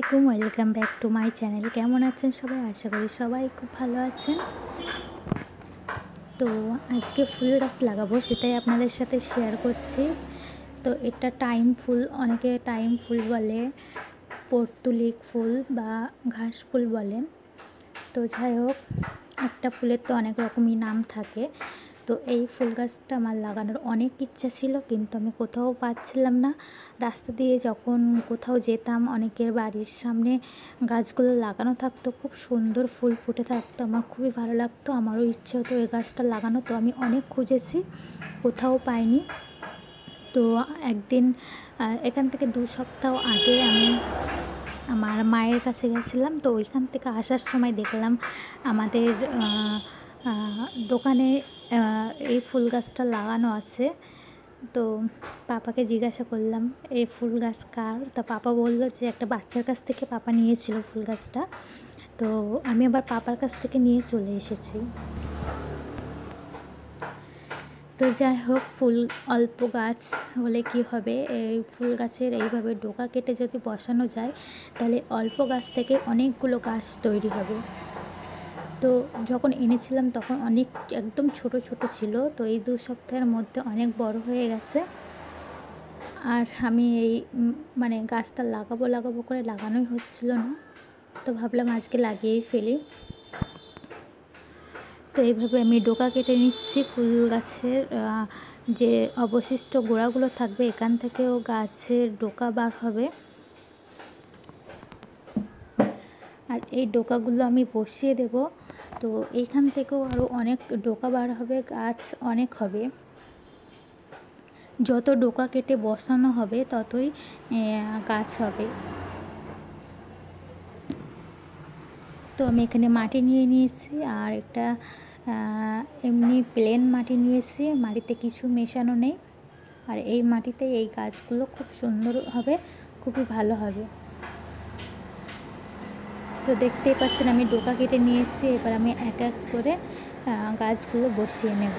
আলাইকুম, welcome back to my channel. কেমন আছেন সবাই? আশা করি সবাই খুব ভালো আছেন। তো আজকে ফুল গাছ লাগাবো, সেটাই আপনাদের সাথে শেয়ার করছি। তো এটা টাইম ফুল, অনেকে টাইম ফুল বলে, পর্তুলিক ফুল বা ঘাস ফুল বলেন। তো যাই হোক, একটা ফুলের তো অনেক রকমই নাম থাকে। তো এই ফুল গাছটা আমার লাগানোর অনেক ইচ্ছা ছিল, কিন্তু আমি কোথাও পাচ্ছিলাম না। রাস্তা দিয়ে যখন কোথাও যেতাম, অনেকের বাড়ির সামনে গাছগুলো লাগানো থাকতো, খুব সুন্দর ফুল ফুটে থাকতো, আমার খুবই ভালো লাগতো। আমারও ইচ্ছে হতো এই গাছটা লাগানো। তো আমি অনেক খুঁজেছি, কোথাও পাইনি। তো একদিন এখান থেকে 2 সপ্তাহ আগে আমি আমার মায়ের কাছে গেছিলাম। তো ওইখান থেকে আসার সময় দেখলাম আমাদের দোকানে এই ফুল গাছটা লাগানো আছে। তো পাপাকে জিজ্ঞাসা করলাম এই ফুল গাছ কার। তা পাপা বলল যে একটা বাচ্চার কাছ থেকে পাপা নিয়েছিল ফুল গাছটা। তো আমি আবার পাপার কাছ থেকে নিয়ে চলে এসেছি। তো যাই হোক, ফুল অল্প গাছ হলে কি হবে, এই ফুল গাছের এইভাবে ডোকা কেটে যদি বসানো যায়, তাহলে অল্প গাছ থেকে অনেকগুলো গাছ তৈরি হবে। তো যখন এনেছিলাম তখন অনেক একদম ছোট ছোট ছিল। তো এই 2 সপ্তাহের মধ্যে অনেক বড় হয়ে গেছে। আর আমি এই গাছটা লাগাবো করে লাগানোই হচ্ছিল না। তো ভাবলাম আজকে লাগিয়েই ফেলি। তো এইভাবে আমি ডোকা কেটে নিচ্ছি ফুল গাছের। যে অবশিষ্ট গোড়াগুলো থাকবে, এখান থেকেও গাছের ডোকা বার হবে। আর এই ডোকাগুলো আমি বসিয়ে দেব। তো এইখান থেকেও আরও অনেক ডোকা বার হবে, গাছ অনেক হবে। যত ডোকা কেটে বসানো হবে ততই গাছ হবে। তো আমি এখানে মাটি নিয়ে নিয়েছি, আর একটা এমনি প্লেন মাটি নিয়েছি, মাটিতে কিছু মেশানো নেই। আর এই মাটিতে এই গাছগুলো খুব সুন্দর হবে, খুবই ভালো হবে। তো দেখতেই পাচ্ছেন আমি ডোকা কেটে নিয়েছি। এবার আমি এক এক করে গাছগুলো বসিয়ে নেব।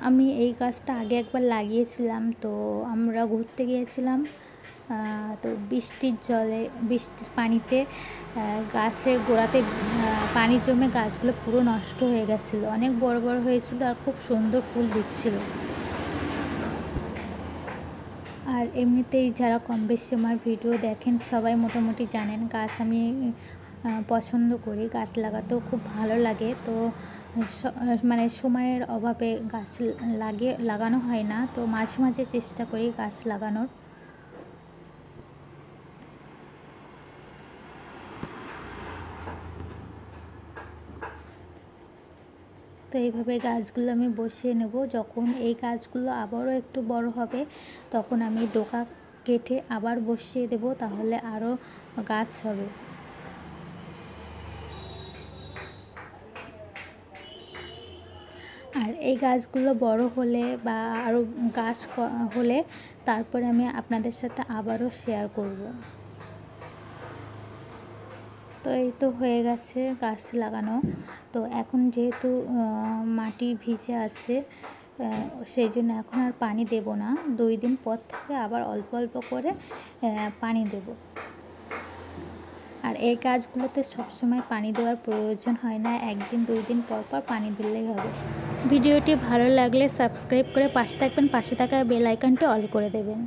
আমি এই গাছটা আগে একবার লাগিয়েছিলাম। তো আমরা ঘুরতে গিয়েছিলাম। তো বৃষ্টির পানিতে গাছের গোড়াতে পানি জমে গাছগুলো পুরো নষ্ট হয়ে গেছিলো। অনেক বড় বড় হয়েছিল আর খুব সুন্দর ফুল দিচ্ছিল। আর এমনিতেই যারা কম বেশি আমার ভিডিও দেখেন সবাই মোটামুটি জানেন গাছ আমি পছন্দ করি, গাছ লাগাতেও খুব ভালো লাগে। তো সময়ের অভাবে গাছ লাগানো হয় না। তো মাঝে মাঝে চেষ্টা করি গাছ লাগানোর। তো এইভাবে গাছগুলো আমি বসিয়ে নেব। যখন এই গাছগুলো আবারও একটু বড় হবে, তখন আমি ডোকা কেটে আবার বসিয়ে দেব, তাহলে আরও গাছ হবে। আর এই গাছগুলো বড় হলে বা আরও গাছ হলে তারপরে আমি আপনাদের সাথে আবারও শেয়ার করব। তো এই তো হয়ে গেছে গাছ লাগানো। তো এখন যেহেতু মাটি ভিজে আছে, সেই জন্য এখন আর পানি দেব না। 2 দিন পর থেকে আবার অল্প অল্প করে পানি দেব। আর এই গাছগুলোতে সবসময় পানি দেওয়ার প্রয়োজন হয় না, 1 দিন 2 দিন পর পর পানি দিলেই হবে। ভিডিওটি ভালো লাগলে সাবস্ক্রাইব করে পাশে থাকবেন, পাশে থাকা বেল আইকনটি অল করে দেবেন।